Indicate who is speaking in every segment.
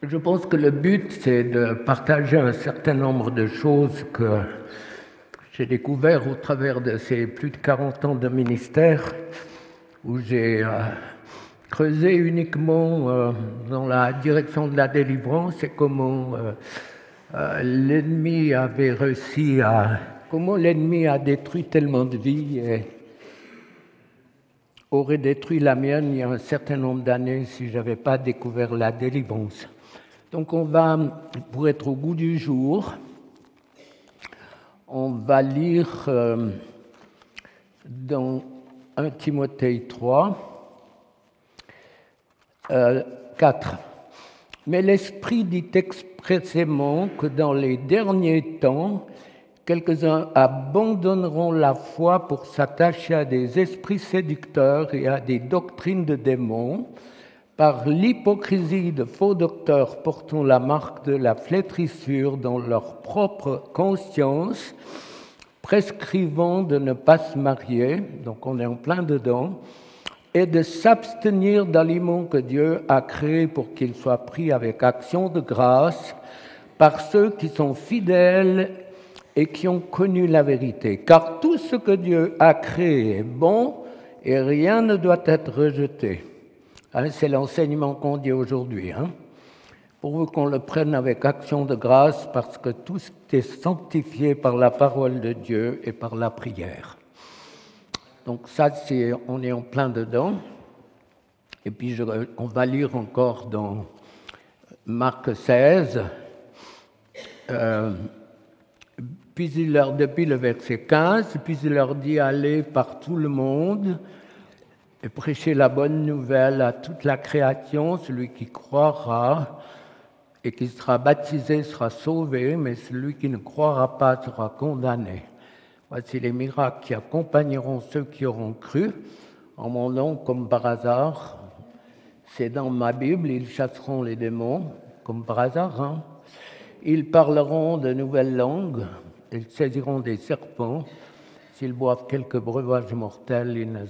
Speaker 1: Je pense que le but, c'est de partager un certain nombre de choses que j'ai découvert au travers de ces plus de 40 ans de ministère, où j'ai creusé uniquement dans la direction de la délivrance et comment l'ennemi avait réussi à... Comment l'ennemi a détruit tellement de vies et aurait détruit la mienne il y a un certain nombre d'années si je n'avais pas découvert la délivrance. Donc on va, pour être au goût du jour, on va lire dans 1 Timothée 3, 4. Mais l'Esprit dit expressément que dans les derniers temps, quelques-uns abandonneront la foi pour s'attacher à des esprits séducteurs et à des doctrines de démons, par l'hypocrisie de faux docteurs portant la marque de la flétrissure dans leur propre conscience, prescrivant de ne pas se marier, donc on est en plein dedans, et de s'abstenir d'aliments que Dieu a créés pour qu'ils soient pris avec action de grâce par ceux qui sont fidèles et qui ont connu la vérité. Car tout ce que Dieu a créé est bon et rien ne doit être rejeté. C'est l'enseignement qu'on dit aujourd'hui. Pourvu qu'on le prenne avec action de grâce parce que tout est sanctifié par la parole de Dieu et par la prière. Donc ça, on est en plein dedans. Et puis on va lire encore dans Marc 16. Depuis le verset 15, puis il leur dit « Allez par tout le monde » et prêcher la bonne nouvelle à toute la création. Celui qui croira et qui sera baptisé sera sauvé, mais celui qui ne croira pas sera condamné. Voici les miracles qui accompagneront ceux qui auront cru. En mon nom, comme par hasard, c'est dans ma Bible, ils chasseront les démons, comme par hasard. Ils parleront de nouvelles langues, ils saisiront des serpents. S'ils boivent quelques breuvages mortels, il ne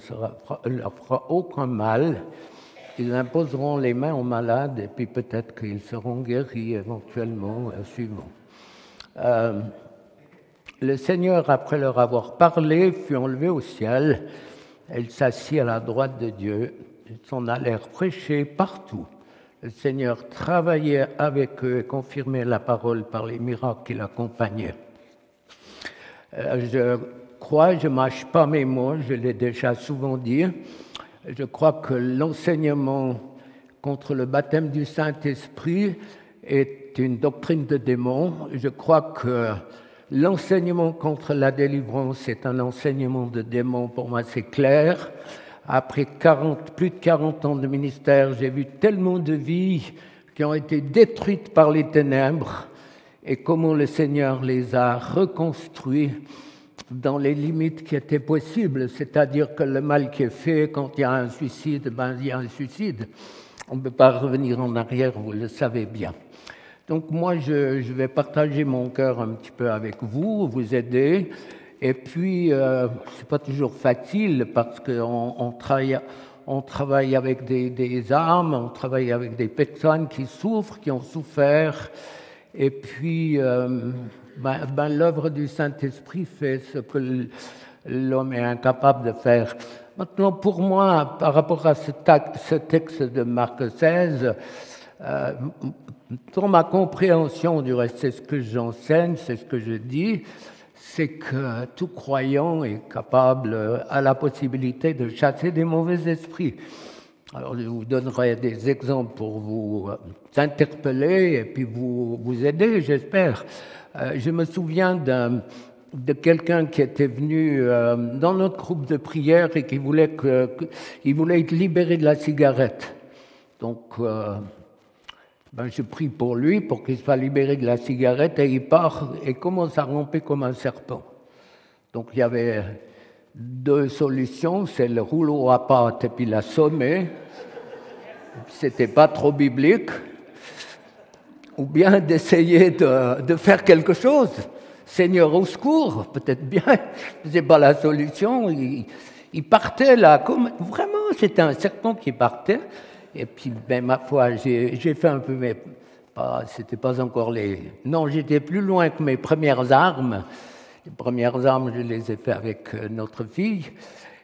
Speaker 1: leur fera aucun mal. Ils imposeront les mains aux malades et puis peut-être qu'ils seront guéris éventuellement suivant. Le Seigneur, après leur avoir parlé, fut enlevé au ciel. Il s'assit à la droite de Dieu. Ils s'en allèrent prêcher partout. Le Seigneur travaillait avec eux et confirmait la parole par les miracles qui l'accompagnaient. Je ne mâche pas mes mots, je l'ai déjà souvent dit. Je crois que l'enseignement contre le baptême du Saint-Esprit est une doctrine de démons. Je crois que l'enseignement contre la délivrance est un enseignement de démons. Pour moi, c'est clair. Après plus de 40 ans de ministère, j'ai vu tellement de vies qui ont été détruites par les ténèbres et comment le Seigneur les a reconstruits dans les limites qui étaient possibles, c'est-à-dire que le mal qui est fait, quand il y a un suicide, il y a un suicide. On ne peut pas revenir en arrière, vous le savez bien. Donc moi, je vais partager mon cœur un petit peu avec vous, vous aider. Et puis, c'est pas toujours facile parce qu'on travaille avec des âmes, on travaille avec des personnes qui souffrent, qui ont souffert. Et puis, l'œuvre du Saint-Esprit fait ce que l'homme est incapable de faire. Maintenant, pour moi, par rapport à ce texte de Marc 16, dans ma compréhension, du reste, c'est ce que j'enseigne, c'est ce que je dis, c'est que tout croyant est capable, a la possibilité de chasser des mauvais esprits. Alors, je vous donnerai des exemples pour vous interpeller et puis vous aider, j'espère. Je me souviens de quelqu'un qui était venu dans notre groupe de prière et qui voulait être libéré de la cigarette. Donc, je prie pour lui, pour qu'il soit libéré de la cigarette, et il part et commence à ramper comme un serpent. Donc, il y avait deux solutions, c'est le rouleau à pâte et puis l'assommer. C'était pas trop biblique. Ou bien d'essayer de faire quelque chose. Seigneur, au secours, peut-être bien, c'est pas la solution. Il partait là, comme vraiment, c'était un serpent qui partait. Et puis, ma foi, j'ai fait un peu c'était pas encore les... Non, j'étais plus loin que mes premières armes. Les premières armes, je les ai faites avec notre fille.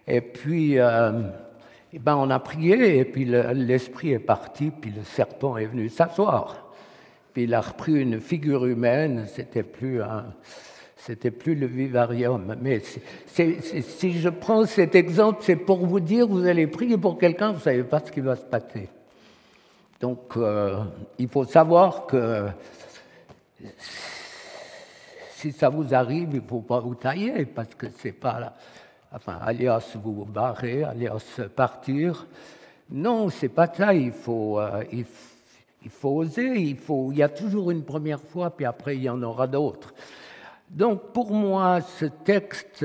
Speaker 1: Et puis, on a prié, et puis l'esprit est parti, puis le serpent est venu s'asseoir. Puis il a repris une figure humaine, c'était plus le vivarium. Mais si je prends cet exemple, c'est pour vous dire, vous allez prier pour quelqu'un, vous ne savez pas ce qui va se passer. Donc, il faut savoir que si ça vous arrive, il ne faut pas vous tailler, parce que c'est pas là. Enfin, alias vous barrer, alias partir. Non, c'est pas ça. Il faut oser. Il y a toujours une première fois, puis après il y en aura d'autres. Donc, pour moi, ce texte,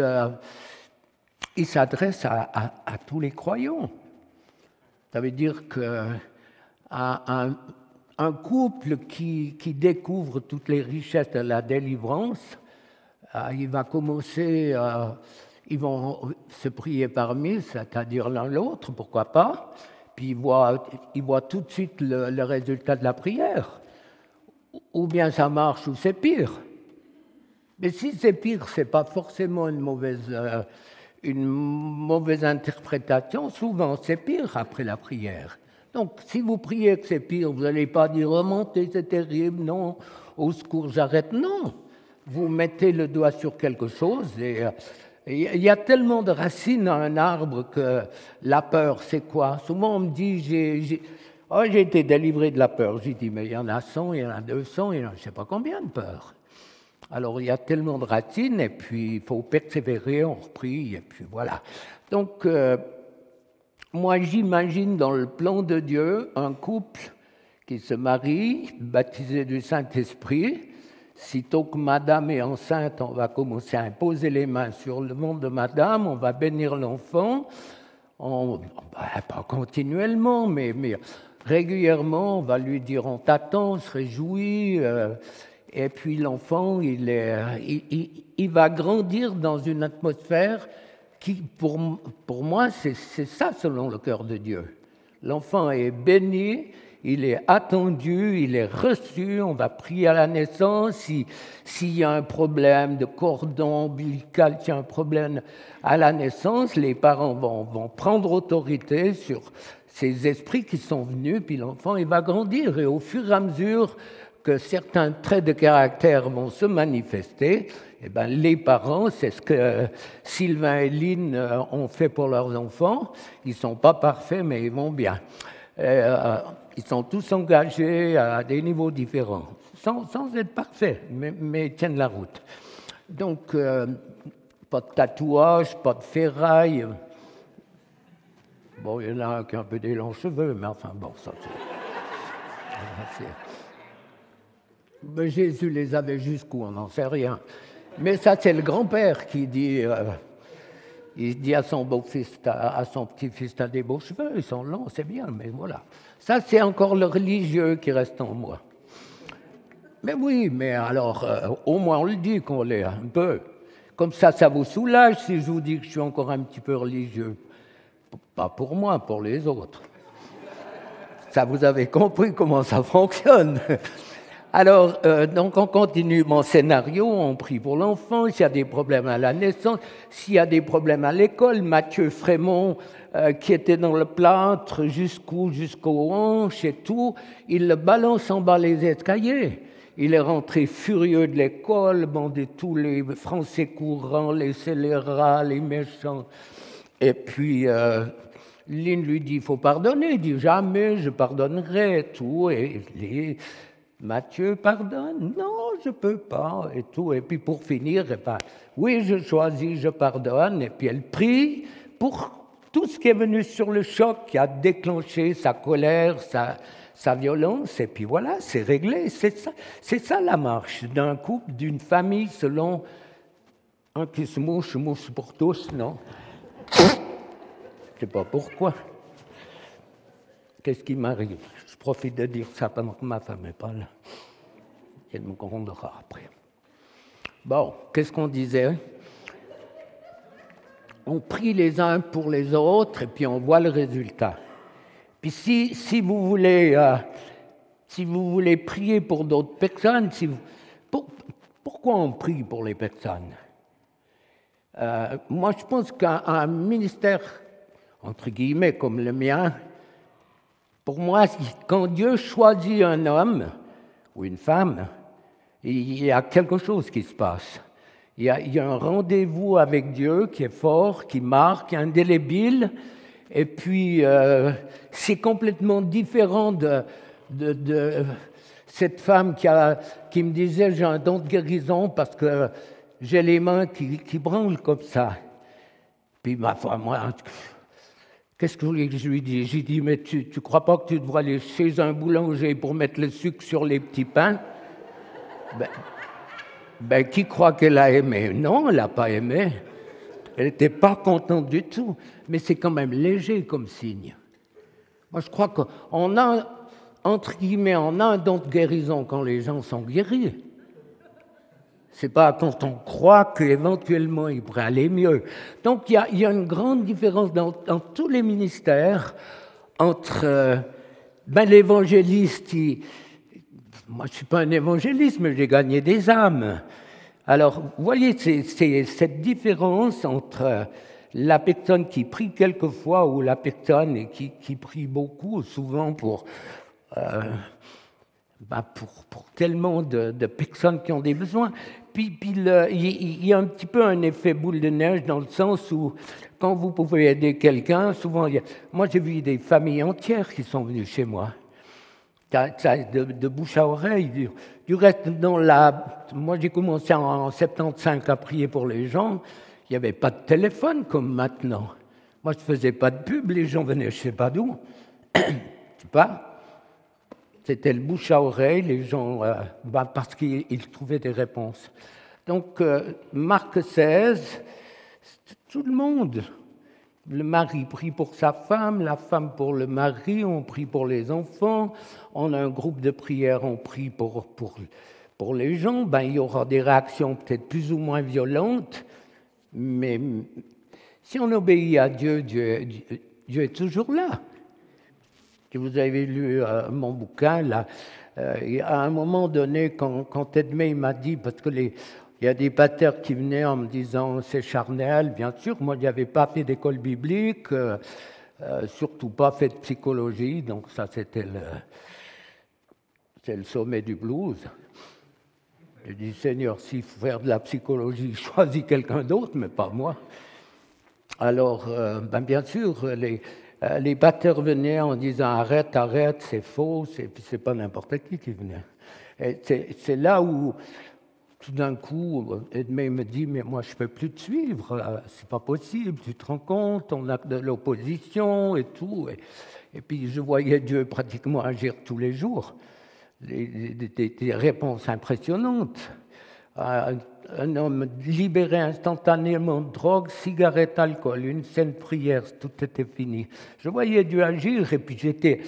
Speaker 1: il s'adresse à tous les croyants. Ça veut dire que un couple qui découvre toutes les richesses de la délivrance, il va commencer, ils vont se prier parmi, c'est-à-dire l'un l'autre, pourquoi pas, puis ils voient tout de suite le résultat de la prière. Ou bien ça marche, ou c'est pire. Mais si c'est pire, ce n'est pas forcément une mauvaise interprétation. Souvent, c'est pire après la prière. Donc, si vous priez que c'est pire, vous n'allez pas dire « remontez, c'est terrible, non, au secours, j'arrête ». Non, vous mettez le doigt sur quelque chose et il y a tellement de racines à un arbre que la peur, c'est quoi? Souvent, on me dit j'ai été délivré de la peur. J'ai dit « mais il y en a 100, il y en a 200, il y en a je ne sais pas combien de peurs ». Alors, il y a tellement de racines, et puis il faut persévérer, on reprie, et puis voilà. Donc, moi, j'imagine dans le plan de Dieu un couple qui se marie, baptisé du Saint-Esprit. Sitôt que Madame est enceinte, on va commencer à imposer les mains sur le ventre de Madame, on va bénir l'enfant, pas continuellement, mais régulièrement, on va lui dire on t'attend, on se réjouit. Et puis l'enfant, il va grandir dans une atmosphère qui, pour moi, c'est ça selon le cœur de Dieu. L'enfant est béni, il est attendu, il est reçu, on va prier à la naissance. S'il y a un problème de cordon ombilical, s'il y a un problème à la naissance, les parents vont prendre autorité sur ces esprits qui sont venus, puis l'enfant, il va grandir. Et au fur et à mesure que certains traits de caractère vont se manifester, eh bien, les parents, c'est ce que Sylvain et Lynn ont fait pour leurs enfants. Ils ne sont pas parfaits, mais ils vont bien. Ils sont tous engagés à des niveaux différents, sans être parfaits, mais ils tiennent la route. Donc, pas de tatouage, pas de ferraille. Bon, il y en a un qui a un peu des longs cheveux, mais enfin, bon, ça c'est... Mais Jésus les avait jusqu'où, on n'en sait rien. Mais ça, c'est le grand-père qui dit, il dit à son beau-fils, à son petit-fils, t'as des beaux cheveux, ils sont longs, c'est bien, mais voilà. Ça, c'est encore le religieux qui reste en moi. Mais oui, mais alors, au moins on le dit qu'on l'est un peu. Comme ça vous soulage si je vous dis que je suis encore un petit peu religieux. Pas pour moi, pour les autres. Ça, vous avez compris comment ça fonctionne. Alors, donc on continue mon scénario, on prie pour l'enfant, s'il y a des problèmes à la naissance, s'il y a des problèmes à l'école, Mathieu Frémont, qui était dans le plâtre jusqu'aux hanches et tout, il le balance en bas les escaliers. Il est rentré furieux de l'école, bandé tous les Français courants, les scélérats, les méchants. Et puis, Lynn lui dit, il faut pardonner. Il dit, jamais je pardonnerai, et tout. Et Mathieu pardonne, non, je ne peux pas, et tout. Et puis pour finir, oui, je choisis, je pardonne. Et puis elle prie pour tout ce qui est venu sur le choc, qui a déclenché sa colère, sa violence. Et puis voilà, c'est réglé. C'est ça la marche d'un couple, d'une famille, selon un qui se mouche pour tous, non? Je ne sais pas pourquoi. Qu'est-ce qui m'arrive? Je profite de dire ça pendant que ma femme n'est pas là. Elle me grondera après. Bon, qu'est-ce qu'on disait? On prie les uns pour les autres et puis on voit le résultat. Puis si vous voulez si vous voulez prier pour d'autres personnes, pourquoi on prie pour les personnes? Moi, je pense qu'un ministère, entre guillemets, comme le mien, pour moi, quand Dieu choisit un homme ou une femme, il y a quelque chose qui se passe. Il y a un rendez-vous avec Dieu qui est fort, qui marque, indélébile, et puis c'est complètement différent de cette femme qui me disait « j'ai un don de guérison parce que j'ai les mains qui branlent comme ça ». Puis ma foi, moi, qu'est-ce que vous voulez que je lui dise? J'ai dit « mais tu ne crois pas que tu devrais aller chez un boulanger pour mettre le sucre sur les petits pains ?» qui croit qu'elle a aimé? Non, elle n'a pas aimé. Elle n'était pas contente du tout. Mais c'est quand même léger comme signe. Moi, je crois qu'on a, entre guillemets, on a un don de guérison quand les gens sont guéris. C'est pas quand on croit qu'éventuellement il pourrait aller mieux. Donc, il y a une grande différence dans tous les ministères entre l'évangéliste. Moi, je ne suis pas un évangéliste, mais j'ai gagné des âmes. Alors, vous voyez, c'est cette différence entre la personne qui prie quelquefois ou la personne qui prie beaucoup, souvent pour tellement de personnes qui ont des besoins. Puis il y a un petit peu un effet boule de neige dans le sens où, quand vous pouvez aider quelqu'un, souvent, moi j'ai vu des familles entières qui sont venues chez moi. De bouche à oreille. Du reste, moi j'ai commencé en 75 à prier pour les gens. Il n'y avait pas de téléphone comme maintenant. Moi je ne faisais pas de pub, les gens venaient je ne sais pas d'où. Je sais pas. C'était le bouche à oreille, les gens, parce qu'ils trouvaient des réponses. Donc, Marc 16, tout le monde. Le mari prie pour sa femme, la femme pour le mari, on prie pour les enfants, on a un groupe de prière, on prie pour les gens. Il y aura des réactions peut-être plus ou moins violentes, mais si on obéit à Dieu, Dieu est toujours là. Si vous avez lu mon bouquin, là, à un moment donné, quand Edmé m'a dit, parce que il y a des pasteurs qui venaient en me disant c'est charnel, bien sûr, moi je n'avais pas fait d'école biblique, surtout pas fait de psychologie, donc ça c'était le sommet du blues. J'ai dit Seigneur, s'il faut faire de la psychologie, choisis quelqu'un d'autre, mais pas moi. Alors, bien sûr, les pasteurs venaient en disant arrête, c'est faux, c'est pas n'importe qui venait. Et c'est là où, tout d'un coup, Edmé me dit mais moi je peux plus te suivre, c'est pas possible, tu te rends compte, on a de l'opposition et tout. Et puis je voyais Dieu pratiquement agir tous les jours, des réponses impressionnantes. Un homme libéré instantanément de drogue, cigarette, alcool, une sainte prière, tout était fini. Je voyais Dieu agir et puis j'étais...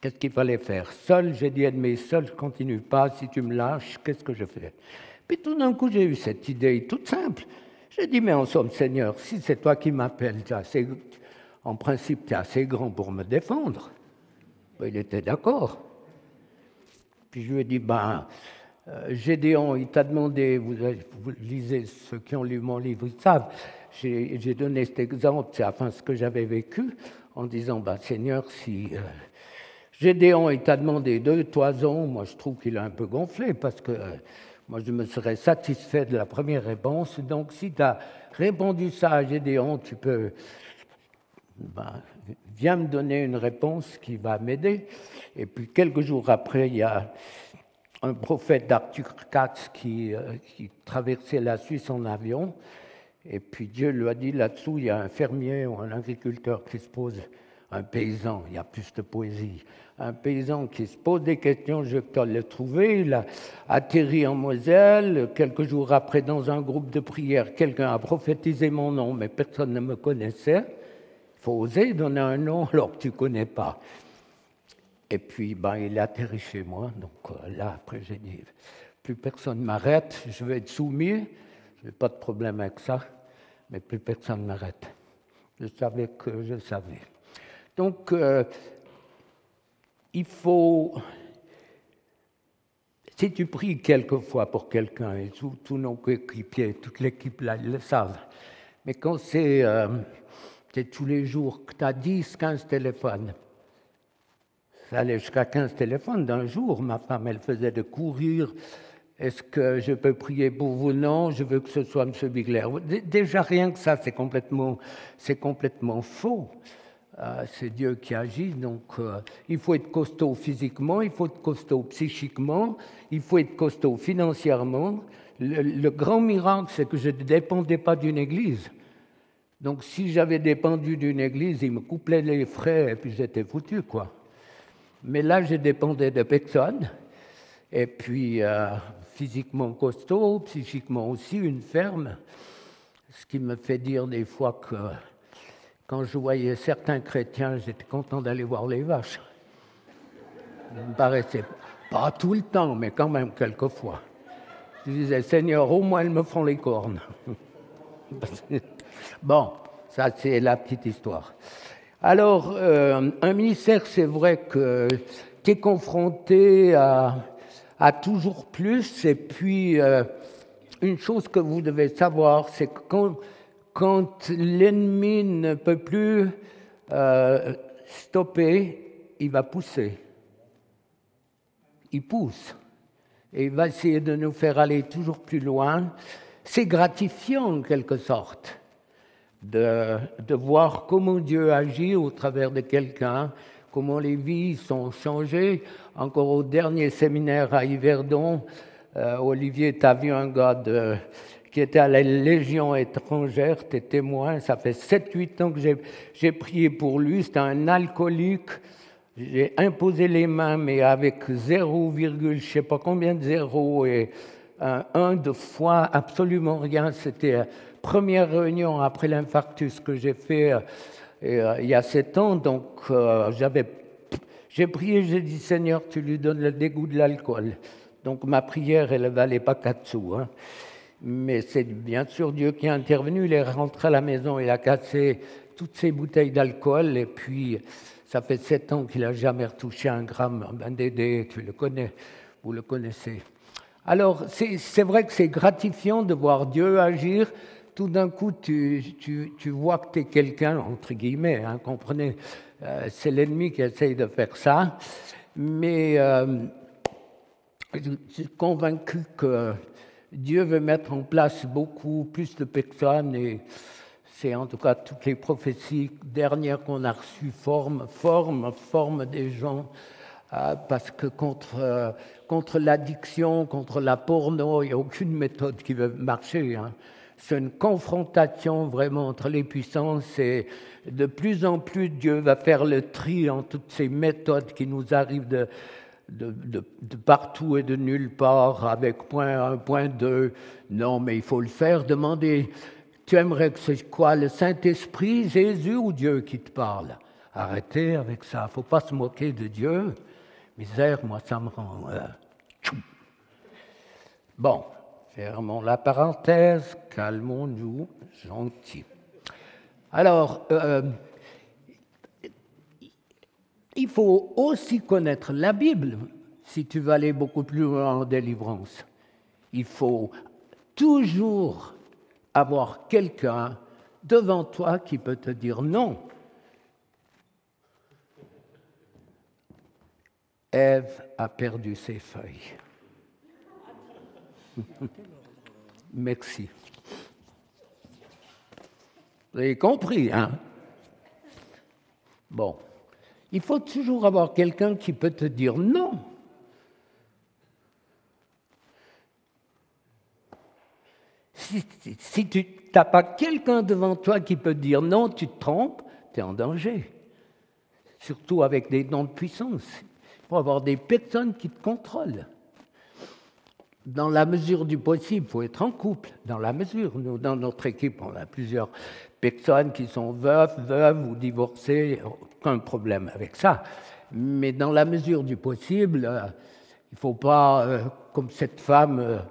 Speaker 1: Qu'est-ce qu'il fallait faire? Seul, j'ai dit, mais seul, je ne continue pas. Si tu me lâches, qu'est-ce que je fais? Puis tout d'un coup, j'ai eu cette idée toute simple. J'ai dit, mais en somme, Seigneur, si c'est toi qui m'appelles, en principe, tu es assez grand pour me défendre. Il était d'accord. Puis je lui ai dit, Gédéon, il t'a demandé, vous lisez, ceux qui ont lu mon livre, ils savent, j'ai donné cet exemple, c'est enfin ce que j'avais vécu, en disant, Seigneur, si Gédéon, il t'a demandé 2 toisons, moi je trouve qu'il a un peu gonflé, parce que moi je me serais satisfait de la première réponse, donc si tu as répondu ça à Gédéon, tu peux, viens me donner une réponse qui va m'aider. Et puis quelques jours après, il y a un prophète d'Arthur Katz qui traversait la Suisse en avion, et puis Dieu lui a dit là-dessous, il y a un fermier ou un agriculteur qui se pose, un paysan, il y a plus de poésie, un paysan qui se pose des questions, je dois le trouver, il a atterri en Moselle, quelques jours après dans un groupe de prière, quelqu'un a prophétisé mon nom, mais personne ne me connaissait, il faut oser donner un nom alors que tu ne connais pas. Et puis, il a atterri chez moi. Donc là, après, j'ai dit, plus personne ne m'arrête, je vais être soumis, je n'ai pas de problème avec ça, mais plus personne ne m'arrête. Je savais que je savais. Donc, il faut... Si tu pries quelquefois pour quelqu'un, et tous nos coéquipiers, toute l'équipe là, ils le savent, mais quand c'est tous les jours que tu as 10, 15 téléphones, ça allait jusqu'à 15 téléphones d'un jour, ma femme, elle faisait de courir. Est-ce que je peux prier pour vous? Non, je veux que ce soit M. Bigler. Déjà, rien que ça, c'est complètement faux. C'est Dieu qui agit, donc il faut être costaud physiquement, il faut être costaud psychiquement, il faut être costaud financièrement. Le grand miracle, c'est que je ne dépendais pas d'une église. Donc si j'avais dépendu d'une église, ils me coupaient les frais et puis j'étais foutu, quoi. Mais là, je dépendais de personne, et puis physiquement costaud, psychiquement aussi, une ferme, ce qui me fait dire des fois que quand je voyais certains chrétiens, j'étais content d'aller voir les vaches. Ça me paraissait pas tout le temps, mais quand même quelquefois. Je disais, Seigneur, au moins elles me font les cornes. Bon, ça c'est la petite histoire. Alors, un ministère, c'est vrai que tu es confronté à toujours plus, et puis une chose que vous devez savoir, c'est que quand l'ennemi ne peut plus stopper, il va pousser. Il pousse. Et il va essayer de nous faire aller toujours plus loin. C'est gratifiant, en quelque sorte, de voir comment Dieu agit au travers de quelqu'un, comment les vies sont changées. Encore au dernier séminaire à Yverdon, Olivier, tu as vu un gars qui était à la Légion étrangère, tu es témoin, ça fait 7-8 ans que j'ai prié pour lui, c'était un alcoolique, j'ai imposé les mains, mais avec 0, je ne sais pas combien de zéros, et un de foi, absolument rien, c'était la première réunion après l'infarctus que j'ai fait il y a 7 ans, donc j'ai prié, j'ai dit, Seigneur, tu lui donnes le dégoût de l'alcool. Donc ma prière, elle ne valait pas 4 sous, hein. Mais c'est bien sûr Dieu qui est intervenu. Il est rentré à la maison, il a cassé toutes ses bouteilles d'alcool, et puis ça fait 7 ans qu'il n'a jamais retouché un gramme. Ben Dédé, tu le connais, vous le connaissez. Alors c'est vrai que c'est gratifiant de voir Dieu agir. Tout d'un coup, tu vois que tu es quelqu'un, entre guillemets, hein, comprenez, c'est l'ennemi qui essaye de faire ça, mais je suis convaincu que Dieu veut mettre en place beaucoup plus de personnes, et c'est en tout cas toutes les prophéties dernières qu'on a reçues forment des gens, parce que contre l'addiction, contre la porno, il n'y a aucune méthode qui veut marcher, hein. C'est une confrontation vraiment entre les puissances, et de plus en plus Dieu va faire le tri en toutes ces méthodes qui nous arrivent de partout et de nulle part, avec point 1, point 2. Non, mais il faut le faire. Demandez, tu aimerais que c'est quoi, le Saint-Esprit, Jésus ou Dieu qui te parle? Arrêtez avec ça, il ne faut pas se moquer de Dieu. Misère, moi, ça me rend... Bon, fermons la parenthèse, calmons-nous, gentil. Alors, il faut aussi connaître la Bible si tu veux aller beaucoup plus loin en délivrance. Il faut toujours avoir quelqu'un devant toi qui peut te dire non. Ève a perdu ses feuilles. Merci. Vous avez compris, hein? Bon. Il faut toujours avoir quelqu'un qui peut te dire non. Si tu n'as pas quelqu'un devant toi qui peut te dire non, tu te trompes, tu es en danger. Surtout avec des dons de puissance. Il faut avoir des personnes qui te contrôlent. Dans la mesure du possible, il faut être en couple. Dans la mesure, nous, dans notre équipe, on a plusieurs personnes qui sont veuves ou divorcées, aucun problème avec ça. Mais dans la mesure du possible, il ne faut pas, comme cette femme,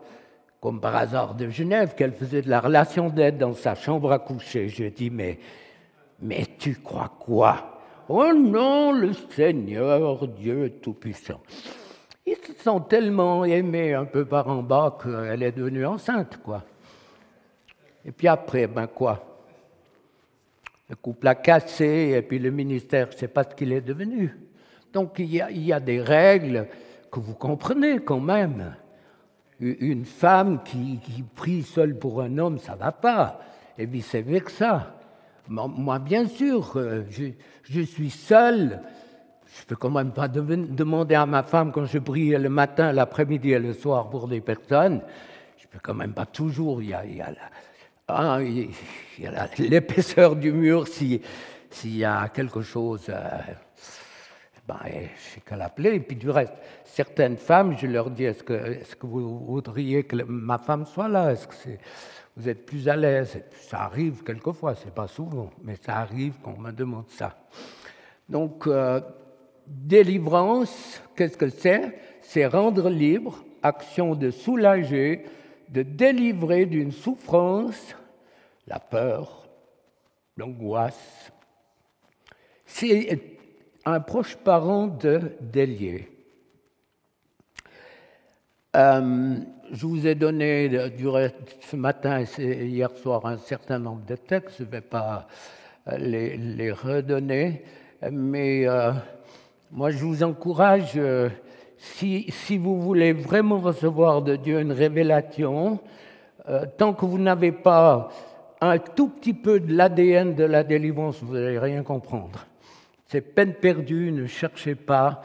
Speaker 1: comme par hasard de Genève, qu'elle faisait de la relation d'aide dans sa chambre à coucher. Je dis, mais tu crois quoi? Oh non, le Seigneur, Dieu Tout-Puissant. Ils se sont tellement aimés un peu par en bas qu'elle est devenue enceinte, quoi. Et puis après, ben quoi? Le couple a cassé et puis le ministère, je ne sais pas ce qu'il est devenu. Donc il y a des règles que vous comprenez quand même. Une femme qui prie seule pour un homme, ça ne va pas. Et vice-versa. Moi, bien sûr, je suis seul. Je ne peux quand même pas demander à ma femme quand je prie le matin, l'après-midi et le soir pour des personnes. Je ne peux quand même pas toujours. Il y a l'épaisseur du mur s'il y a quelque chose. Je n'ai qu'à l'appeler. Et puis du reste, certaines femmes, je leur dis, est-ce que vous voudriez que ma femme soit là? Est-ce que vous êtes plus à l'aise? Ça arrive quelquefois, ce n'est pas souvent, mais ça arrive qu'on me demande ça. Donc, délivrance, qu'est-ce que c'est? C'est rendre libre, action de soulager, de délivrer d'une souffrance, la peur, l'angoisse. C'est un proche parent de délier. Je vous ai donné ce matin et hier soir un certain nombre de textes, je ne vais pas les redonner, mais moi je vous encourage, si vous voulez vraiment recevoir de Dieu une révélation, tant que vous n'avez pas un tout petit peu de l'ADN de la délivrance, vous n'allez rien comprendre. C'est peine perdue, ne cherchez pas.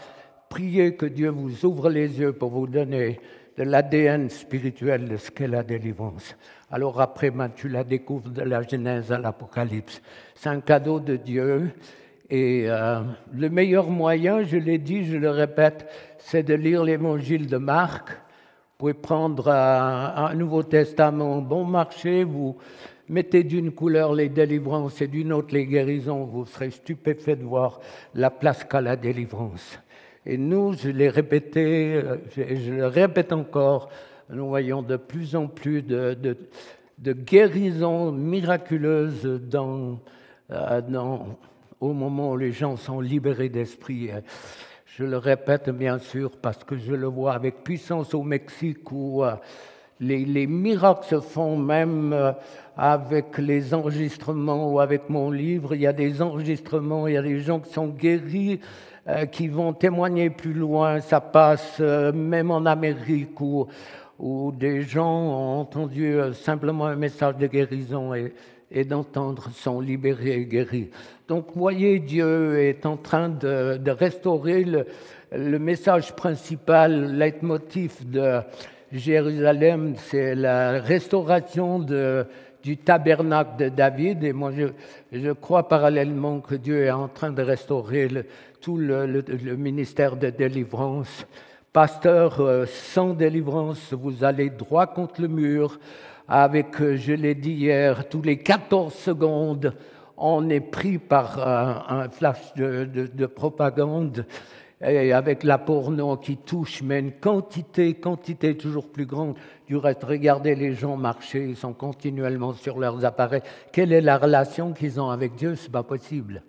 Speaker 1: Priez que Dieu vous ouvre les yeux pour vous donner de l'ADN spirituel de ce qu'est la délivrance. Alors après, tu la découvres de la Genèse à l'Apocalypse. C'est un cadeau de Dieu. Et le meilleur moyen, je l'ai dit, je le répète, c'est de lire l'évangile de Marc. Vous pouvez prendre un Nouveau Testament bon marché, vous mettez d'une couleur les délivrances et d'une autre les guérisons, vous serez stupéfait de voir la place qu'a la délivrance. Et nous, je l'ai répété, je le répète encore, nous voyons de plus en plus de guérisons miraculeuses au moment où les gens sont libérés d'esprit. Je le répète bien sûr parce que je le vois avec puissance au Mexique où les miracles se font même avec les enregistrements ou avec mon livre. Il y a des enregistrements, il y a des gens qui sont guéris, qui vont témoigner plus loin. Ça passe même en Amérique où des gens ont entendu simplement un message de guérison et d'entendre sont libérés et guéris. Donc, voyez, Dieu est en train de restaurer le message principal, le leitmotiv de Jérusalem, c'est la restauration du tabernacle de David. Et moi, je crois parallèlement que Dieu est en train de restaurer tout le ministère de délivrance. Pasteur, sans délivrance, vous allez droit contre le mur. Avec, je l'ai dit hier, tous les 14 secondes, on est pris par un flash de propagande. Et avec la porno qui touche, mais une quantité toujours plus grande. Du reste, regardez les gens marcher, ils sont continuellement sur leurs appareils. Quelle est la relation qu'ils ont avec Dieu? C'est pas possible.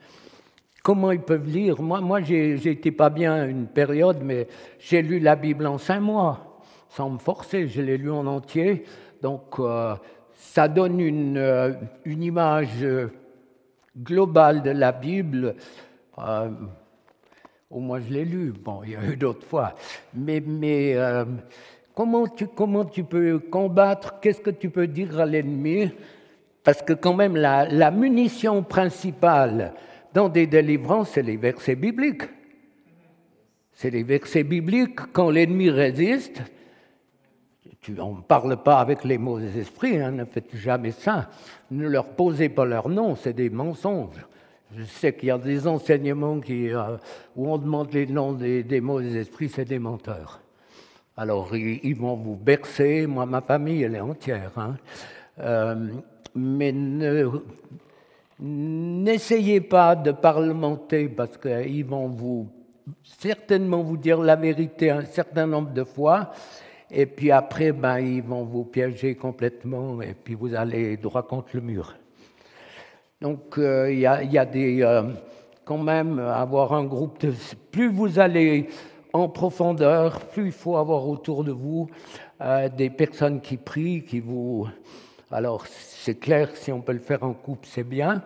Speaker 1: Comment ils peuvent lire? Moi, j'ai été pas bien une période, mais j'ai lu la Bible en 5 mois, sans me forcer. Je l'ai lu en entier. Donc, ça donne une image globale de la Bible. Au moins, je l'ai lu. Bon, il y a eu d'autres fois. Mais comment tu peux combattre? Qu'est-ce que tu peux dire à l'ennemi? Parce que quand même, la munition principale dans des délivrances, c'est les versets bibliques. C'est les versets bibliques. Quand l'ennemi résiste, on ne parle pas avec les mauvais esprits, ne faites jamais ça. Ne leur posez pas leur nom, c'est des mensonges. Je sais qu'il y a des enseignements où on demande les noms des mauvais esprits, c'est des menteurs. Alors, ils vont vous bercer. Moi, ma famille, elle est entière. Mais n'essayez pas de parlementer parce qu'ils vont certainement vous dire la vérité un certain nombre de fois. Et puis après, ils vont vous piéger complètement et puis vous allez droit contre le mur. Donc, il y a quand même avoir un groupe de... Plus vous allez en profondeur, plus il faut avoir autour de vous des personnes qui prient, qui vous... Alors, c'est clair que si on peut le faire en couple, c'est bien.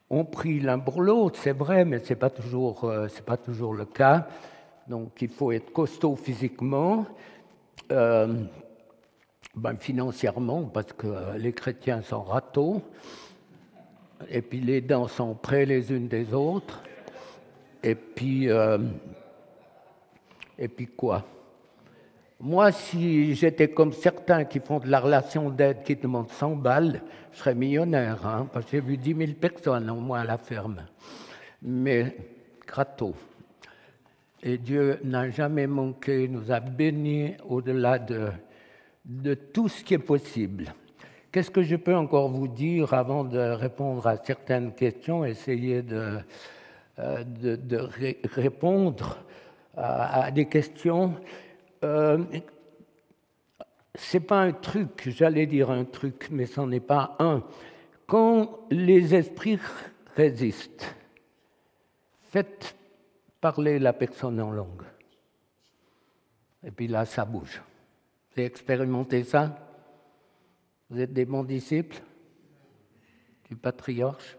Speaker 1: On prie l'un pour l'autre, c'est vrai, mais ce n'est pas toujours le cas. Donc, il faut être costaud physiquement, financièrement, parce que les chrétiens sont râteaux, et puis les dents sont près les unes des autres, et puis quoi? Moi, si j'étais comme certains qui font de la relation d'aide qui demandent 100 balles, je serais millionnaire, hein, parce que j'ai vu 10 000 personnes au moins à la ferme. Mais gratos. Et Dieu n'a jamais manqué, nous a bénis au-delà de tout ce qui est possible. Qu'est-ce que je peux encore vous dire avant de répondre à certaines questions, essayer de répondre à des questions. C'est pas un truc, j'allais dire un truc, mais ce n'en est pas un. Quand les esprits résistent, faites parler la personne en langue. Et puis là, ça bouge. Vous avez expérimenté ça? Vous êtes des bons disciples du patriarche?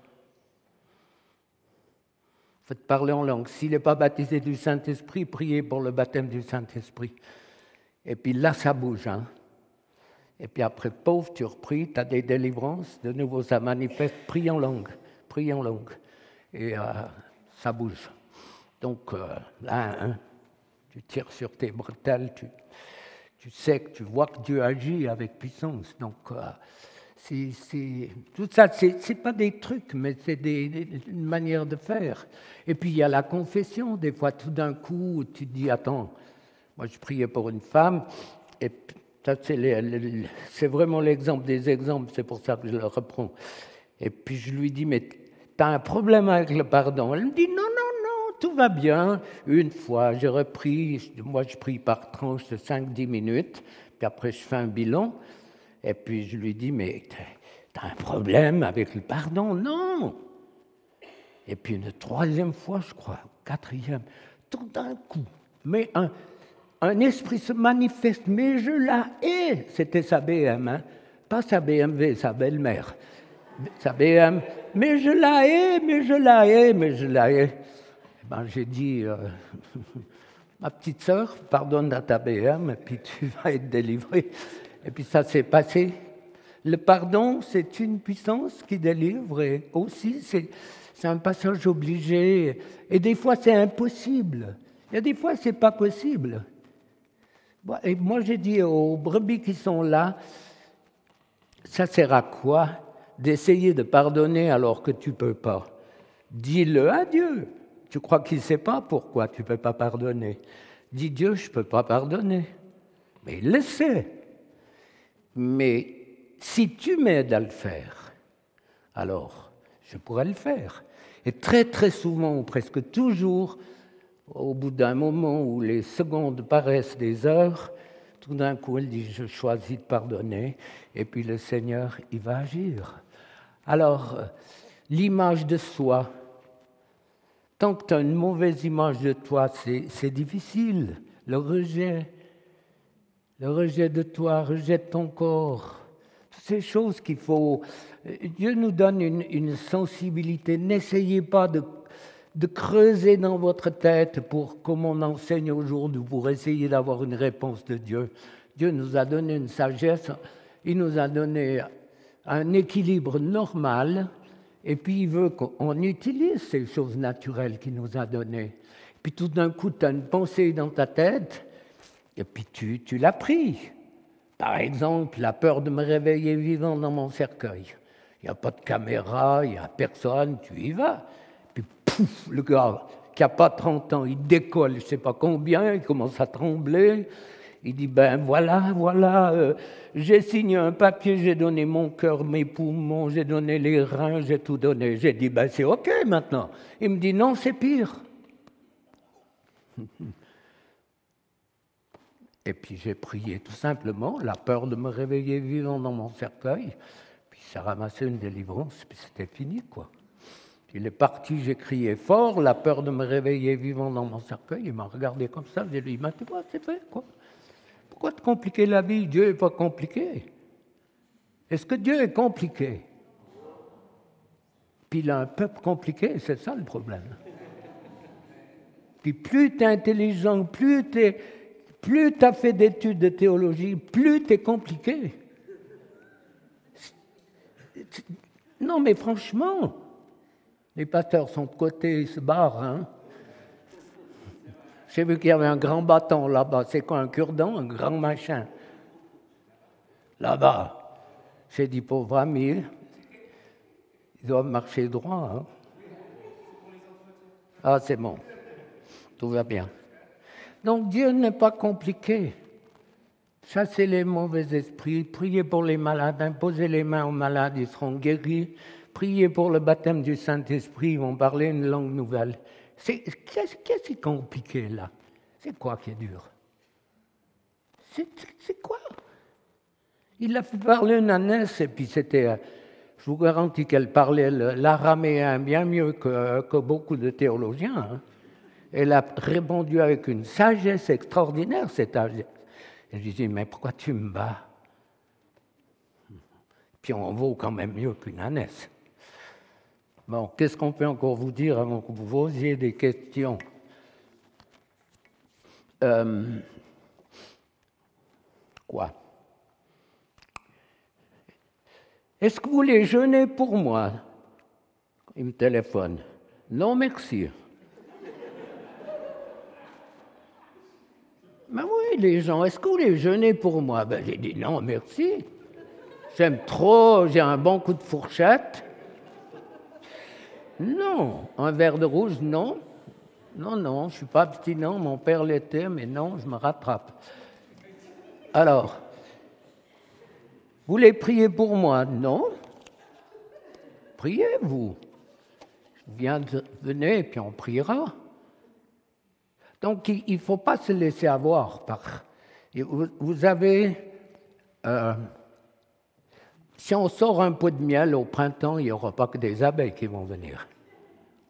Speaker 1: Faites parler en langue. S'il n'est pas baptisé du Saint-Esprit, priez pour le baptême du Saint-Esprit. Et puis là, ça bouge. Hein? Et puis après, pauvre, tu repries, tu as des délivrances, de nouveau, ça manifeste, prie en langue. Et ça bouge. Donc là, hein, tu tires sur tes bretelles, tu sais que tu vois que Dieu agit avec puissance. Donc, tout ça, c'est pas des trucs, mais c'est une manière de faire. Et puis, il y a la confession. Des fois, tout d'un coup, tu te dis, attends, moi, je priais pour une femme, et ça, c'est vraiment l'exemple des exemples, c'est pour ça que je le reprends. Et puis, je lui dis, mais tu as un problème avec le pardon? Elle me dit, non, tout va bien. Une fois, j'ai repris, moi, je prie par tranche de 5-10 minutes, puis après, je fais un bilan. Et puis je lui dis, mais t'as un problème avec le pardon? Non. Et puis une troisième fois, je crois, quatrième, tout d'un coup, mais un esprit se manifeste, mais je la hais. C'était sa BM, hein? Pas sa BMW, sa belle-mère. Sa BM, mais je la hais. Ben, j'ai dit, ma petite sœur, pardonne à ta BM, et puis tu vas être délivrée. Et puis ça s'est passé. Le pardon, c'est une puissance qui délivre, et aussi c'est un passage obligé. Et des fois, c'est impossible. Et des fois, c'est pas possible. Et moi, j'ai dit aux brebis qui sont là, ça sert à quoi d'essayer de pardonner alors que tu peux pas? Dis-le à Dieu. Tu crois qu'il ne sait pas pourquoi tu ne peux pas pardonner? Dis Dieu, je ne peux pas pardonner. Mais il le sait. Mais si tu m'aides à le faire, alors je pourrais le faire. Et très très souvent, ou presque toujours, au bout d'un moment où les secondes paraissent des heures, tout d'un coup, elle dit, je choisis de pardonner, et puis le Seigneur, il va agir. Alors, l'image de soi, tant que tu as une mauvaise image de toi, c'est difficile. Le rejet de toi, rejet de ton corps, toutes ces choses qu'il faut... Dieu nous donne une sensibilité. N'essayez pas de creuser dans votre tête comme on enseigne aujourd'hui, pour essayer d'avoir une réponse de Dieu. Dieu nous a donné une sagesse, il nous a donné un équilibre normal, et puis il veut qu'on utilise ces choses naturelles qu'il nous a données. Puis tout d'un coup, tu as une pensée dans ta tête, et puis tu l'as pris. Par exemple, la peur de me réveiller vivant dans mon cercueil. Il n'y a pas de caméra, il n'y a personne, tu y vas. Puis pouf, le gars qui n'a pas 30 ans, il décolle, je ne sais pas combien, il commence à trembler. Il dit, ben voilà, j'ai signé un papier, j'ai donné mon cœur, mes poumons, j'ai donné les reins, j'ai tout donné. J'ai dit, ben c'est OK maintenant. Il me dit, non, c'est pire. Et puis j'ai prié tout simplement, la peur de me réveiller vivant dans mon cercueil, puis ça ramassait une délivrance, puis c'était fini, quoi. Il est parti, j'ai crié fort, la peur de me réveiller vivant dans mon cercueil. Il m'a regardé comme ça, j'ai dit, tu vois, c'est fait, quoi. Pourquoi te compliquer la vie? Dieu n'est pas compliqué. Est-ce que Dieu est compliqué? Puis il a un peuple compliqué, c'est ça le problème. Puis plus tu es intelligent, plus tu as fait d'études de théologie, plus tu es compliqué. Non, mais franchement, les pasteurs sont de côté, ils se barrent. Hein? J'ai vu qu'il y avait un grand bâton là-bas. C'est quoi, un cure-dent, un grand machin? Là-bas. J'ai dit, pauvres amis, ils doivent marcher droit. Hein? Ah, c'est bon. Tout va bien. Donc Dieu n'est pas compliqué. Chassez les mauvais esprits, priez pour les malades, imposez les mains aux malades, ils seront guéris. Priez pour le baptême du Saint-Esprit, ils vont parler une langue nouvelle. Qu'est-ce qui est compliqué là? C'est quoi qui est dur? C'est quoi? Il a fait parler une ânesse et puis c'était... Je vous garantis qu'elle parlait l'araméen bien mieux que beaucoup de théologiens. Hein. Elle a répondu avec une sagesse extraordinaire, cette sagesse. Et je lui dis, mais pourquoi tu me bats? Puis on vaut quand même mieux qu'une ânesse. Bon, qu'est-ce qu'on peut encore vous dire avant que vous posiez des questions? Quoi? Est-ce que vous voulez jeûner pour moi? Il me téléphone. Non, merci. Mais oui, les gens, est-ce que vous voulez jeûner pour moi? Ben, j'ai dit non, merci. J'aime trop, j'ai un bon coup de fourchette. Non. Un verre de rouge, non. Non, je ne suis pas abstinent, mon père l'était, mais non, je me rattrape. Alors, vous voulez prier pour moi? Non. Priez, vous. Venez, et puis on priera. Donc, il ne faut pas se laisser avoir par... Vous avez... si on sort un pot de miel au printemps, il n'y aura pas que des abeilles qui vont venir.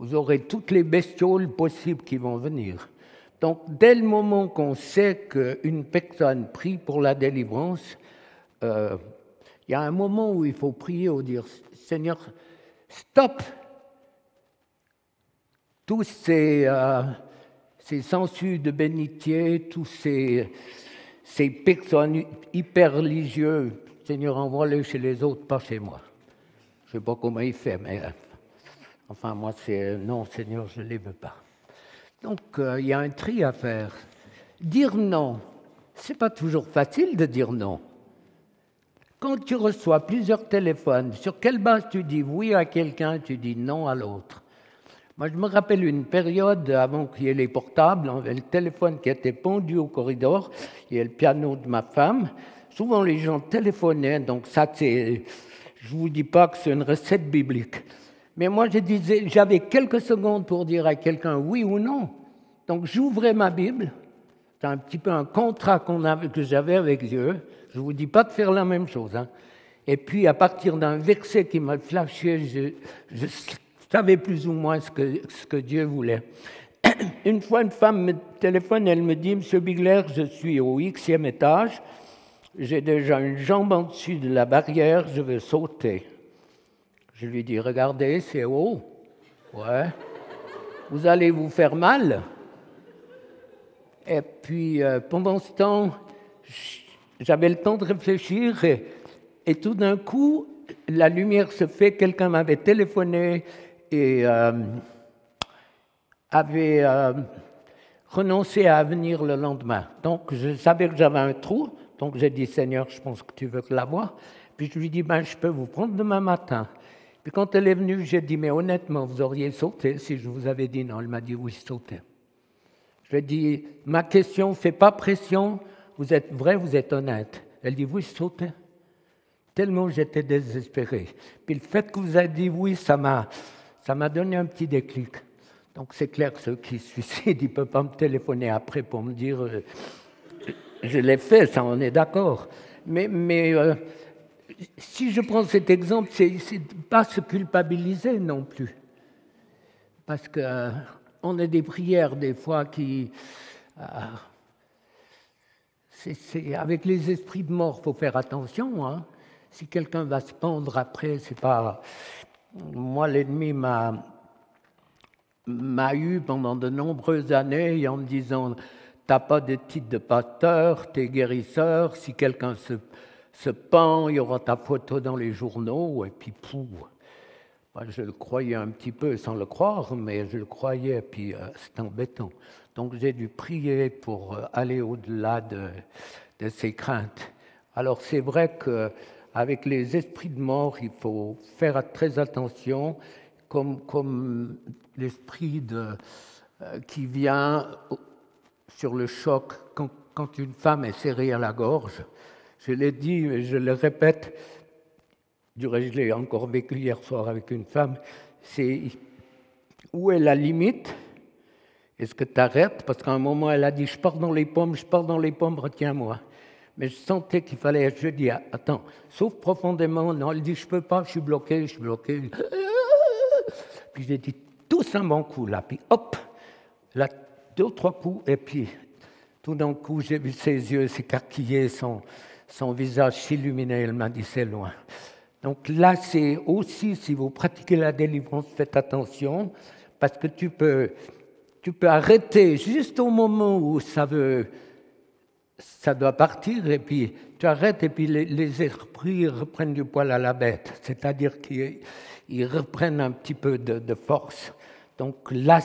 Speaker 1: Vous aurez toutes les bestioles possibles qui vont venir. Donc, dès le moment qu'on sait qu'une personne prie pour la délivrance, il y a un moment où il faut prier ou dire « Seigneur, stop !» Tous ces sensus de bénitier, tous ces personnes hyper religieuses, Seigneur, envoie-les chez les autres, pas chez moi. Je ne sais pas comment il fait, mais enfin, moi, c'est non, Seigneur, je ne les veux pas. Donc, il y a un tri à faire. Dire non, ce n'est pas toujours facile de dire non. Quand tu reçois plusieurs téléphones, sur quelle base tu dis oui à quelqu'un, tu dis non à l'autre? Moi, je me rappelle une période, avant qu'il y ait les portables, on avait le téléphone qui était pendu au corridor, il y a le piano de ma femme. Souvent, les gens téléphonaient, donc ça, je ne vous dis pas que c'est une recette biblique. Mais moi, j'avais quelques secondes pour dire à quelqu'un oui ou non. Donc, j'ouvrais ma Bible. C'est un petit peu un contrat que j'avais avec Dieu. Je ne vous dis pas de faire la même chose. Hein. Et puis, à partir d'un verset qui m'a flashé, je savais plus ou moins ce que Dieu voulait. Une fois, une femme me téléphone, elle me dit « Monsieur Bigler, je suis au Xème étage, j'ai déjà une jambe en dessus de la barrière, je veux sauter. » Je lui dis « Regardez, c'est haut. Ouais. Vous allez vous faire mal. » Et puis, pendant ce temps, j'avais le temps de réfléchir et tout d'un coup, la lumière se fait, quelqu'un m'avait téléphoné et avait renoncé à venir le lendemain. Donc, je savais que j'avais un trou, donc j'ai dit « Seigneur, je pense que tu veux l'avoir. » Puis je lui dis « je peux vous prendre demain matin. » Puis quand elle est venue, j'ai dit « Mais honnêtement, vous auriez sauté si je vous avais dit non. » Elle m'a dit « Oui, sauter. » Je lui ai dit « Ma question ne fait pas pression, vous êtes vrai, vous êtes honnête. » Elle dit « Oui, sauter. » Tellement j'étais désespéré. Puis le fait que vous avez dit « Oui », ça m'a donné un petit déclic. Donc c'est clair que ceux qui se suicident, ils ne peuvent pas me téléphoner après pour me dire je l'ai fait, ça on est d'accord. Mais si je prends cet exemple, c'est pas se culpabiliser non plus. parce que on a des prières des fois qui... avec les esprits de mort, il faut faire attention. Hein. Si quelqu'un va se pendre après, c'est pas... Moi, l'ennemi m'a eu pendant de nombreuses années en me disant « T'as pas de titre de pasteur, t'es guérisseur, si quelqu'un se pend, il y aura ta photo dans les journaux. » Et puis, pouf, moi, je le croyais un petit peu sans le croire, mais je le croyais, puis c'est embêtant. Donc j'ai dû prier pour aller au-delà de ces craintes. Alors c'est vrai qu'avec les esprits de mort, il faut faire très attention, comme l'esprit qui vient sur le choc quand une femme est serrée à la gorge. Je l'ai dit, mais je le répète, je l'ai encore vécu hier soir avec une femme, c'est où est la limite? Est-ce que tu arrêtes? Parce qu'à un moment, elle a dit, je pars dans les pommes, retiens-moi. Mais je sentais qu'il fallait, je dis, attends, souffle profondément. Non, elle dit, je peux pas, je suis bloqué. Puis j'ai dit, tous un bon coup, là. Puis hop, là, 2 ou 3 coups, et puis tout d'un coup, j'ai vu ses yeux s'écarquiller, son visage s'illuminer. Elle m'a dit, c'est loin. Donc là, c'est aussi, si vous pratiquez la délivrance, faites attention, parce que tu peux arrêter juste au moment où ça doit partir, et puis tu arrêtes, et puis les esprits reprennent du poil à la bête, c'est-à-dire qu'ils reprennent un petit peu de force. Donc là,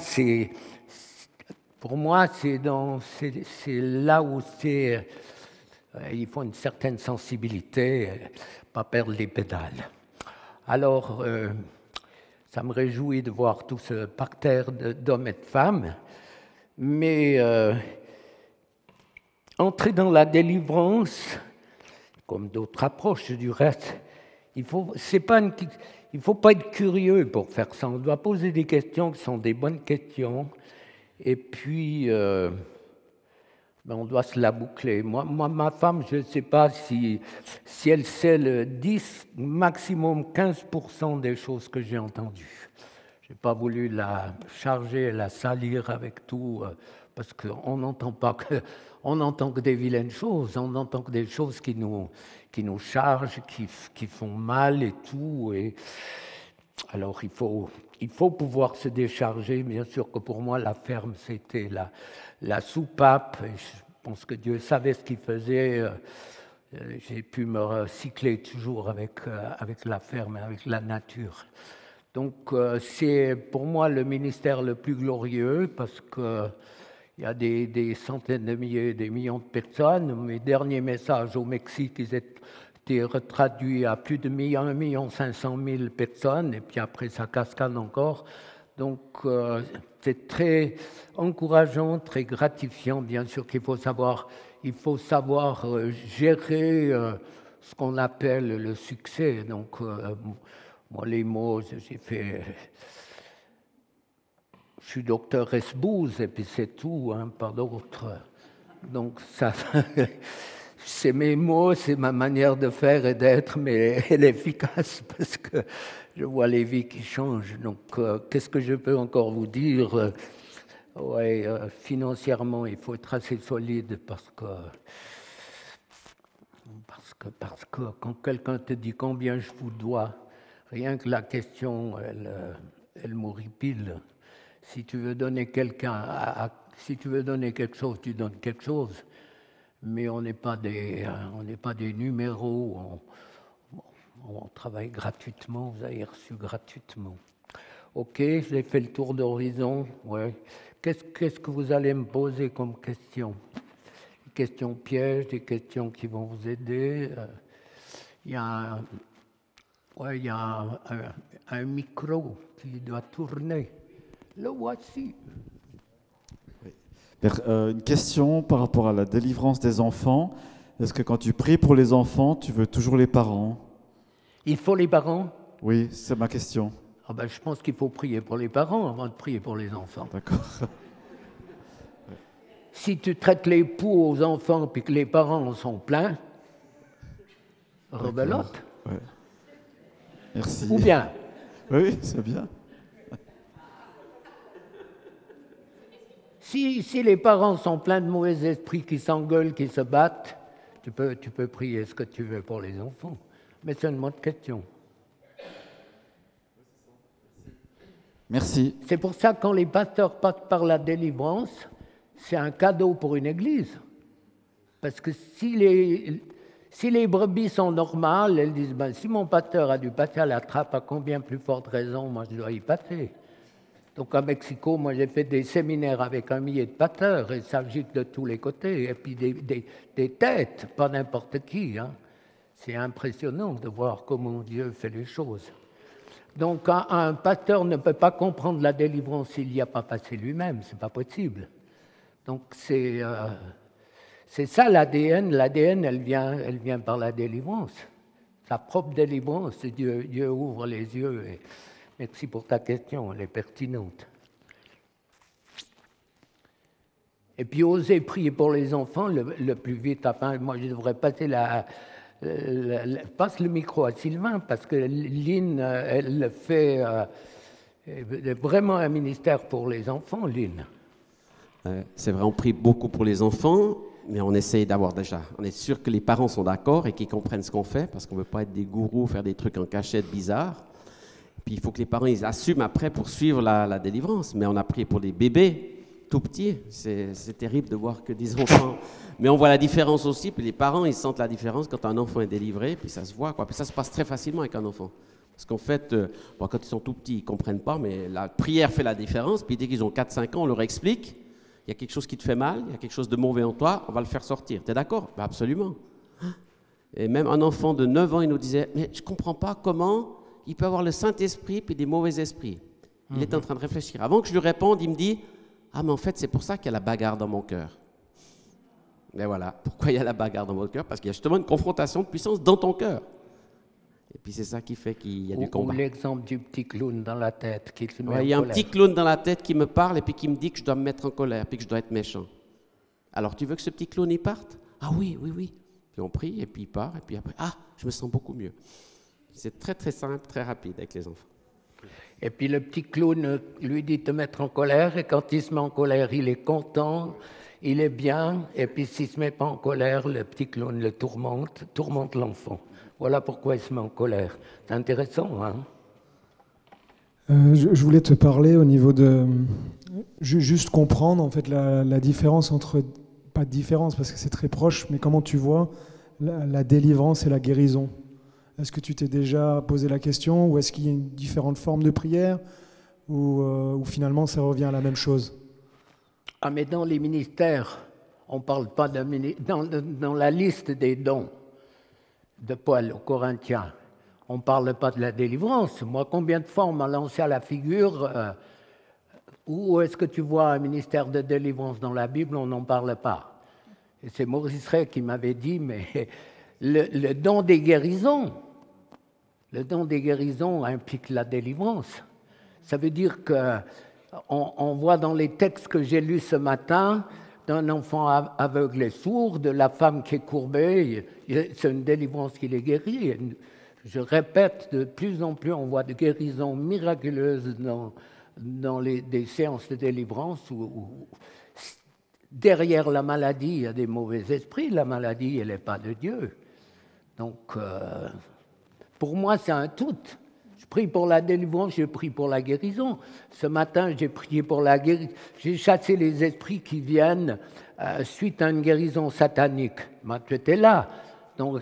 Speaker 1: pour moi, c'est là où il faut une certaine sensibilité, pas perdre les pédales. Alors, ça me réjouit de voir tout ce parterre d'hommes et de femmes, mais entrer dans la délivrance, comme d'autres approches du reste, il faut pas être curieux pour faire ça. On doit poser des questions qui sont des bonnes questions, et puis on doit se la boucler. Moi, ma femme, je ne sais pas si elle sait le 10, maximum 15% des choses que j'ai entendues. Je n'ai pas voulu la charger, la salir avec tout, parce qu'on n'entend pas on n'entend que des vilaines choses, on n'entend que des choses qui nous chargent, qui font mal et tout. Et alors il faut pouvoir se décharger. Bien sûr que pour moi, la ferme, c'était la soupape. Et je pense que Dieu savait ce qu'il faisait. J'ai pu me recycler toujours avec la ferme, avec la nature. Donc c'est pour moi le ministère le plus glorieux, parce qu'il y a des centaines de milliers, des millions de personnes. Mes derniers messages au Mexique, ils étaient retraduits à plus de 1 500 000 personnes, et puis après ça cascade encore. Donc c'est très encourageant, très gratifiant. Bien sûr qu'il faut savoir gérer ce qu'on appelle le succès. Donc moi, les mots, je suis docteur Esbouze, et puis c'est tout, hein, pas d'autre. Donc ça, c'est mes mots, c'est ma manière de faire et d'être, mais elle est efficace parce que je vois les vies qui changent. Donc qu'est-ce que je peux encore vous dire? Financièrement, il faut être assez solide, parce que quand quelqu'un te dit combien je vous dois, rien que la question, elle m'horripile. Si tu veux donner quelque chose, tu donnes quelque chose. Mais on n'est pas des numéros. On travaille gratuitement. Vous avez reçu gratuitement. Ok, j'ai fait le tour d'horizon. Ouais. Qu'est-ce que vous allez me poser comme question? Des questions pièges, des questions qui vont vous aider. Il y a un micro qui doit tourner. Le voici.
Speaker 2: Oui. Une question par rapport à la délivrance des enfants. Est-ce que quand tu pries pour les enfants, tu veux toujours les parents?
Speaker 1: Il faut les parents?
Speaker 2: Oui, c'est ma question.
Speaker 1: Je pense qu'il faut prier pour les parents avant de prier pour les enfants.
Speaker 2: D'accord.
Speaker 1: Si tu traites les poux aux enfants puis que les parents en sont pleins, rebelote.
Speaker 2: Ouais. Merci.
Speaker 1: Ou bien.
Speaker 2: Oui, c'est bien.
Speaker 1: Si les parents sont pleins de mauvais esprits qui s'engueulent, qui se battent, tu peux prier ce que tu veux pour les enfants. Mais c'est une autre question.
Speaker 2: Merci.
Speaker 1: C'est pour ça que quand les pasteurs passent par la délivrance, c'est un cadeau pour une église. Parce que si les brebis sont normales, elles disent si mon pasteur a dû passer à la trappe, à combien plus forte raison, moi je dois y passer. Donc à Mexico, moi j'ai fait des séminaires avec 1 millier de pasteurs et ça gicle de tous les côtés. Et puis des têtes, pas n'importe qui. Hein. C'est impressionnant de voir comment Dieu fait les choses. Donc un pasteur ne peut pas comprendre la délivrance s'il n'y a pas passé lui-même, c'est pas possible. Donc c'est ça l'ADN. L'ADN, elle vient par la délivrance. Sa propre délivrance, Dieu ouvre les yeux. Et merci pour ta question, elle est pertinente. Et puis oser prier pour les enfants le plus vite. Enfin, moi, je devrais passer passe le micro à Sylvain, parce que Lynn, elle fait vraiment un ministère pour les enfants, Lynn.
Speaker 3: C'est vrai, on prie beaucoup pour les enfants, mais on essaye on est sûr que les parents sont d'accord et qu'ils comprennent ce qu'on fait, parce qu'on ne veut pas être des gourous, faire des trucs en cachette bizarres. Puis il faut que les parents ils assument après pour suivre la délivrance. Mais on a prié pour des bébés tout petits, c'est terrible de voir que des enfants... Mais on voit la différence aussi, puis les parents, ils sentent la différence quand un enfant est délivré, puis ça se voit, quoi. Puis ça se passe très facilement avec un enfant. Parce qu'en fait, quand ils sont tout petits, ils ne comprennent pas, mais la prière fait la différence, puis dès qu'ils ont 4-5 ans, on leur explique, il y a quelque chose qui te fait mal, il y a quelque chose de mauvais en toi, on va le faire sortir. Tu es d'accord? Ben absolument. Et même un enfant de 9 ans, il nous disait, mais je ne comprends pas comment il peut avoir le Saint-Esprit puis des mauvais esprits. Il est en train de réfléchir. Avant que je lui réponde, il me dit, ah mais en fait, c'est pour ça qu'il y a la bagarre dans mon cœur. Mais voilà, pourquoi il y a la bagarre dans votre cœur? Parce qu'il y a justement une confrontation de puissance dans ton cœur. Et puis c'est ça qui fait qu'il y a du combat.
Speaker 1: Ou l'exemple du petit clown dans la tête qui se met en
Speaker 3: il y a un
Speaker 1: colère.
Speaker 3: petit clown dans la tête qui me parle et puis qui me dit que je dois me mettre en colère, puis que je dois être méchant. Alors tu veux que ce petit clown y parte? Ah oui. Puis on prie et puis il part et puis après, je me sens beaucoup mieux. C'est très très simple, très rapide avec les enfants.
Speaker 1: Et puis le petit clown lui dit de te mettre en colère, et quand il se met en colère, il est content, il est bien, et puis s'il ne se met pas en colère, le petit clown le tourmente l'enfant. Voilà pourquoi il se met en colère. C'est intéressant, hein?
Speaker 4: Je voulais te parler au niveau de... Juste comprendre en fait la différence entre... Pas de différence parce que c'est très proche, mais comment tu vois la délivrance et la guérison? Est-ce que tu t'es déjà posé la question, ou est-ce qu'il y a une différente forme de prière, ou finalement ça revient à la même chose?
Speaker 1: Ah, mais dans les ministères, on ne parle pas dans la liste des dons de Paul aux Corinthiens, on ne parle pas de la délivrance. Moi, combien de fois on m'a lancé à la figure où est-ce que tu vois un ministère de délivrance dans la Bible? On n'en parle pas. Et c'est Maurice Ray qui m'avait dit, mais le don des guérisons, implique la délivrance. Ça veut dire qu'on voit dans les textes que j'ai lus ce matin, d'un enfant aveugle et sourd, de la femme qui est courbée, c'est une délivrance qui les guérit. Je répète, de plus en plus, on voit des guérisons miraculeuses dans des séances de délivrance où derrière la maladie, il y a des mauvais esprits. La maladie, elle n'est pas de Dieu. Donc, pour moi, c'est un tout. Je prie pour la délivrance, je prie pour la guérison. Ce matin, j'ai prié pour la guérison. J'ai chassé les esprits qui viennent suite à une guérison satanique. Moi, tu étais là. Donc,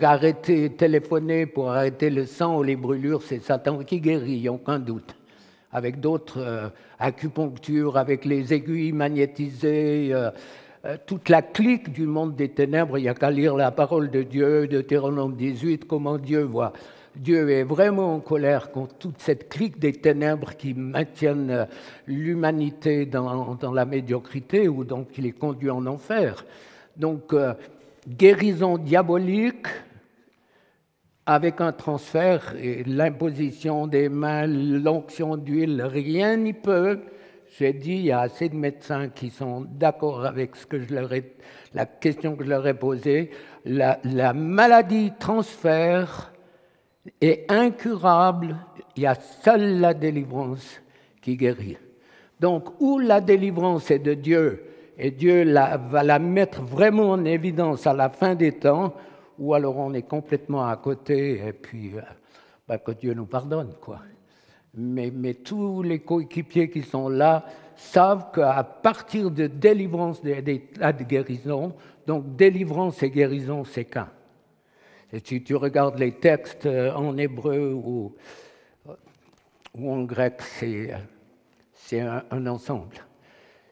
Speaker 1: téléphoner pour arrêter le sang ou les brûlures, c'est Satan qui guérit, il n'y a aucun doute. Avec d'autres acupunctures, avec les aiguilles magnétisées, toute la clique du monde des ténèbres, il n'y a qu'à lire la parole de Dieu, Deutéronome 18, comment Dieu voit. Dieu est vraiment en colère contre toute cette clique des ténèbres qui maintiennent l'humanité dans la médiocrité ou donc qui les conduit en enfer. Donc, guérison diabolique avec un transfert et l'imposition des mains, l'onction d'huile, rien n'y peut. J'ai dit, il y a assez de médecins qui sont d'accord avec la question que je leur ai posée. La maladie transfert est incurable, il y a seule la délivrance qui guérit. Donc, où la délivrance est de Dieu Et Dieu va la mettre vraiment en évidence à la fin des temps, ou alors on est complètement à côté, et puis que Dieu nous pardonne, quoi. Mais tous les coéquipiers qui sont là savent qu'à partir de délivrance des tas de guérison, donc délivrance et guérison, c'est qu'un. Et si tu regardes les textes en hébreu ou en grec, c'est un ensemble.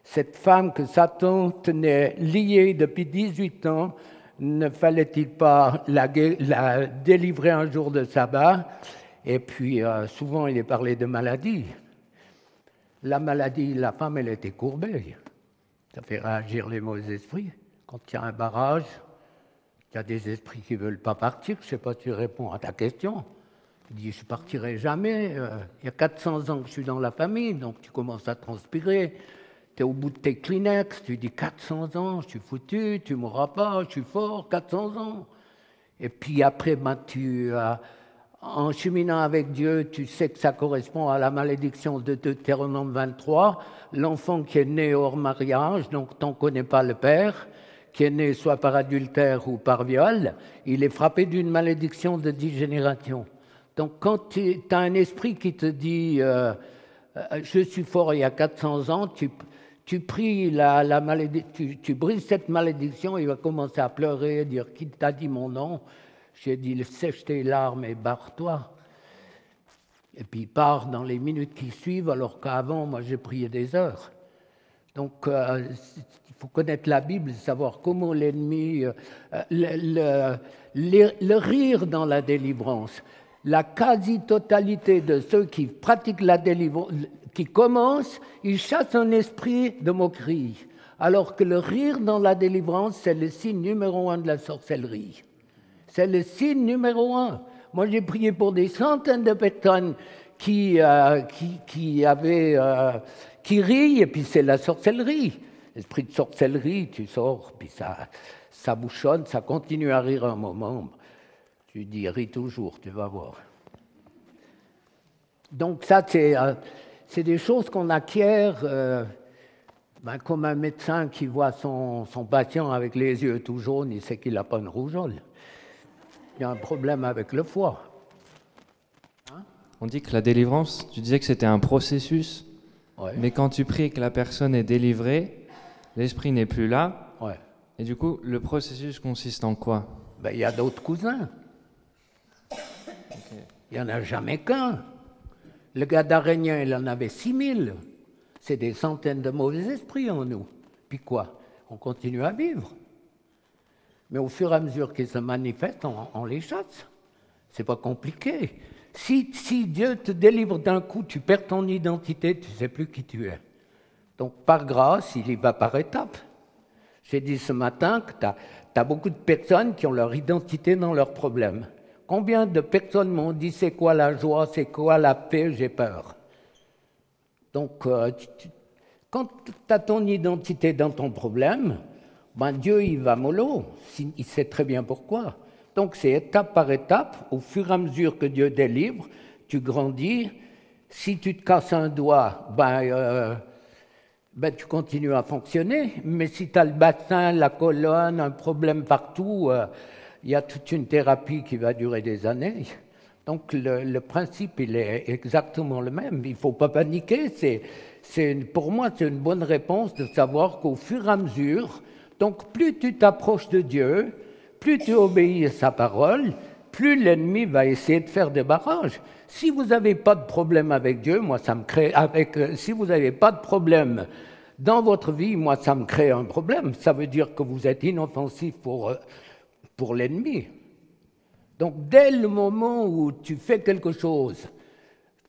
Speaker 1: Cette femme que Satan tenait liée depuis 18 ans, ne fallait-il pas la délivrer un jour de sabbat? Et puis, souvent, il est parlé de maladie. La maladie, la femme, elle était courbée. Ça fait réagir les mauvais esprits. Quand il y a un barrage, il y a des esprits qui ne veulent pas partir. Je ne sais pas si tu réponds à ta question. Tu dis, je ne partirai jamais. Il y a 400 ans que je suis dans la famille, donc tu commences à transpirer. Tu es au bout de tes Kleenex, tu dis 400 ans, je suis foutu, tu ne mourras pas, je suis fort, 400 ans. Et puis après, en cheminant avec Dieu, tu sais que ça correspond à la malédiction de Deutéronome 23. L'enfant qui est né hors mariage, donc tu n'en connais pas le père, qui est né soit par adultère ou par viol, il est frappé d'une malédiction de 10 générations. Donc quand tu as un esprit qui te dit je suis fort il y a 400 ans, tu pries la malédiction, tu brises cette malédiction, il va commencer à pleurer, dire qui t'a dit mon nom? J'ai dit sèche tes larmes et barre-toi. Et puis il part dans les minutes qui suivent, alors qu'avant, moi j'ai prié des heures. Donc il faut connaître la Bible, savoir comment l'ennemi, le rire dans la délivrance. La quasi-totalité de ceux qui pratiquent la délivrance, qui commencent, ils chassent un esprit de moquerie. Alors que le rire dans la délivrance, c'est le signe numéro 1 de la sorcellerie. C'est le signe numéro 1. Moi, j'ai prié pour des centaines de personnes qui rient, et puis c'est la sorcellerie. L'esprit de sorcellerie, tu sors, puis ça bouchonne, ça continue à rire un moment. Tu dis, ris toujours, tu vas voir. Donc ça, c'est des choses qu'on acquiert comme un médecin qui voit son patient avec les yeux tout jaunes, il sait qu'il n'a pas une rougeole. Il y a un problème avec le foie. Hein?
Speaker 5: On dit que la délivrance, tu disais que c'était un processus, ouais. Mais quand tu pries que la personne est délivrée, l'esprit n'est plus là. Ouais. Et du coup, le processus consiste en quoi?
Speaker 1: Il y a d'autres cousins. Okay. Il n'y en a jamais qu'un. Le Gadarénien, il en avait 6000. C'est des centaines de mauvais esprits en nous. Puis quoi? On continue à vivre. Mais au fur et à mesure qu'ils se manifestent, on les chasse. C'est pas compliqué. Si Dieu te délivre d'un coup, tu perds ton identité, tu ne sais plus qui tu es. Donc par grâce, il y va par étapes. J'ai dit ce matin que tu as beaucoup de personnes qui ont leur identité dans leurs problèmes. Combien de personnes m'ont dit c'est quoi la joie, c'est quoi la paix, j'ai peur. Donc quand tu as ton identité dans ton problème, Dieu, il va mollo, il sait très bien pourquoi. Donc, c'est étape par étape, au fur et à mesure que Dieu délivre, tu grandis. Si tu te casses un doigt, tu continues à fonctionner. Mais si tu as le bassin, la colonne, un problème partout, il y a toute une thérapie qui va durer des années. Donc, le principe, il est exactement le même. Il ne faut pas paniquer. Pour moi, c'est une bonne réponse de savoir qu'au fur et à mesure, donc, plus tu t'approches de Dieu, plus tu obéis à sa parole, plus l'ennemi va essayer de faire des barrages. Si vous n'avez pas de problème avec Dieu, moi, ça me crée... si vous n'avez pas de problème dans votre vie, moi, ça me crée un problème. Ça veut dire que vous êtes inoffensif pour l'ennemi. Donc, dès le moment où tu fais quelque chose,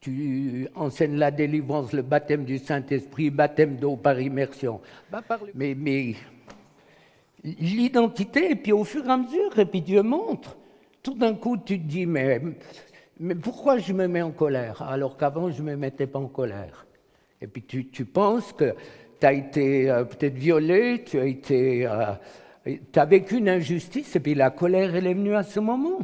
Speaker 1: tu enseignes la délivrance, le baptême du Saint-Esprit, baptême d'eau par immersion. Mais l'identité, et puis au fur et à mesure, et puis Dieu montre. Tout d'un coup, tu te dis, mais pourquoi je me mets en colère alors qu'avant, je ne me mettais pas en colère? Et puis tu penses que tu as été peut-être violé, tu as vécu une injustice, et puis la colère, elle est venue à ce moment.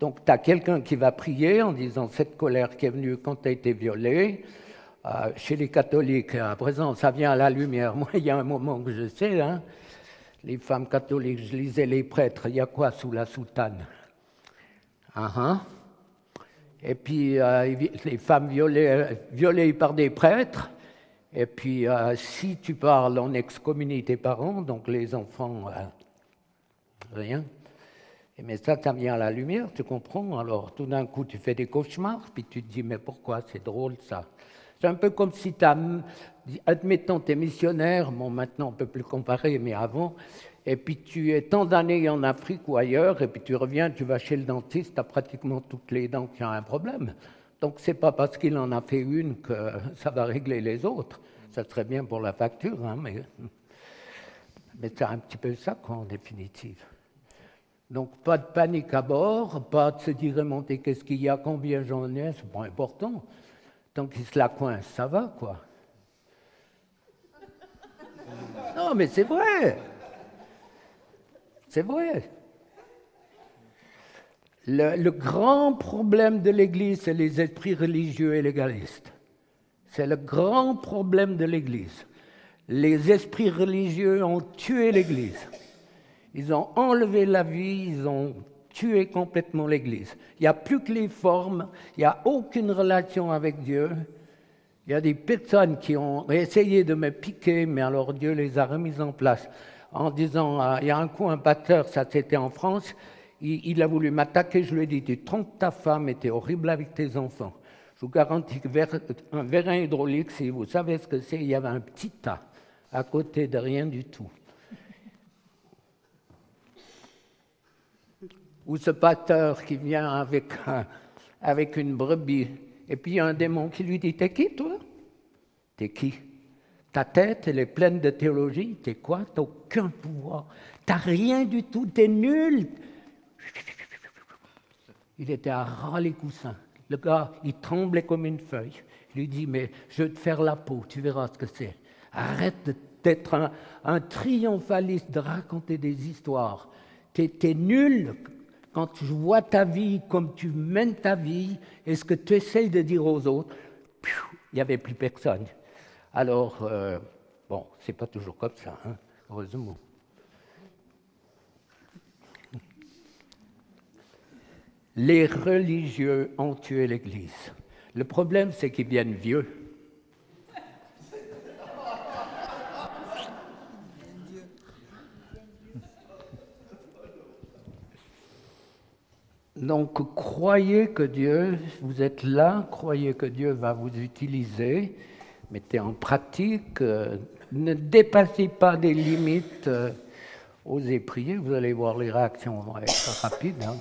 Speaker 1: Donc tu as quelqu'un qui va prier en disant, cette colère qui est venue quand tu as été violé, chez les catholiques. À présent, ça vient à la lumière. Moi, il y a un moment que je sais, hein, les femmes catholiques, je lisais les prêtres, il y a quoi sous la soutane? Et puis, les femmes violées par des prêtres. Et puis, si tu parles, on excommunie tes parents, donc les enfants, rien. Mais ça vient à la lumière, tu comprends? Alors, tout d'un coup, tu fais des cauchemars, puis tu te dis, mais pourquoi? C'est drôle, ça. C'est un peu comme si admettons, tu es missionnaire, bon, maintenant, on ne peut plus comparer, mais avant, et puis tu es tant d'années en Afrique ou ailleurs, et puis tu reviens, tu vas chez le dentiste, tu as pratiquement toutes les dents qui ont un problème. Donc, ce n'est pas parce qu'il en a fait une que ça va régler les autres. Ça serait bien pour la facture, hein, mais c'est un petit peu ça, quoi, en définitive. Donc, pas de panique à bord, pas de se dire remonter qu'est-ce qu'il y a, combien j'en ai, c'est pas important. Tant qu'il se la coince, ça va, quoi. Non, mais c'est vrai. C'est vrai. Le grand problème de l'Église, c'est les esprits religieux et légalistes. C'est le grand problème de l'Église. Les esprits religieux ont tué l'Église. Ils ont enlevé la vie, ils ont tué complètement l'Église. Il n'y a plus que les formes, il n'y a aucune relation avec Dieu. Il y a des personnes qui ont essayé de me piquer, mais alors Dieu les a remises en place en disant, il y a un coup, un pasteur, ça c'était en France, il a voulu m'attaquer, je lui ai dit, tu trompes ta femme et tu es horrible avec tes enfants. Je vous garantis qu'un vérin hydraulique, si vous savez ce que c'est, il y avait un petit tas à côté de rien du tout. Ou ce pasteur qui vient avec une brebis, et puis il y a un démon qui lui dit, t'es qui toi? T'es qui? Ta tête, elle est pleine de théologie, t'es quoi? T'as aucun pouvoir, t'as rien du tout, t'es nul. Il était à ras les coussins. Le gars, il tremblait comme une feuille. Il lui dit, mais je vais te faire la peau, tu verras ce que c'est. Arrête d'être un triomphaliste, de raconter des histoires. T'es nul. Quand je vois ta vie, comme tu mènes ta vie, et ce que tu essayes de dire aux autres, il n'y avait plus personne. Alors, bon, c'est pas toujours comme ça, hein, heureusement. Les religieux ont tué l'Église. Le problème, c'est qu'ils viennent vieux. Donc, croyez que Dieu, vous êtes là, croyez que Dieu va vous utiliser, mettez en pratique, ne dépassez pas des limites, osez prier, vous allez voir les réactions vont être rapides. Hein.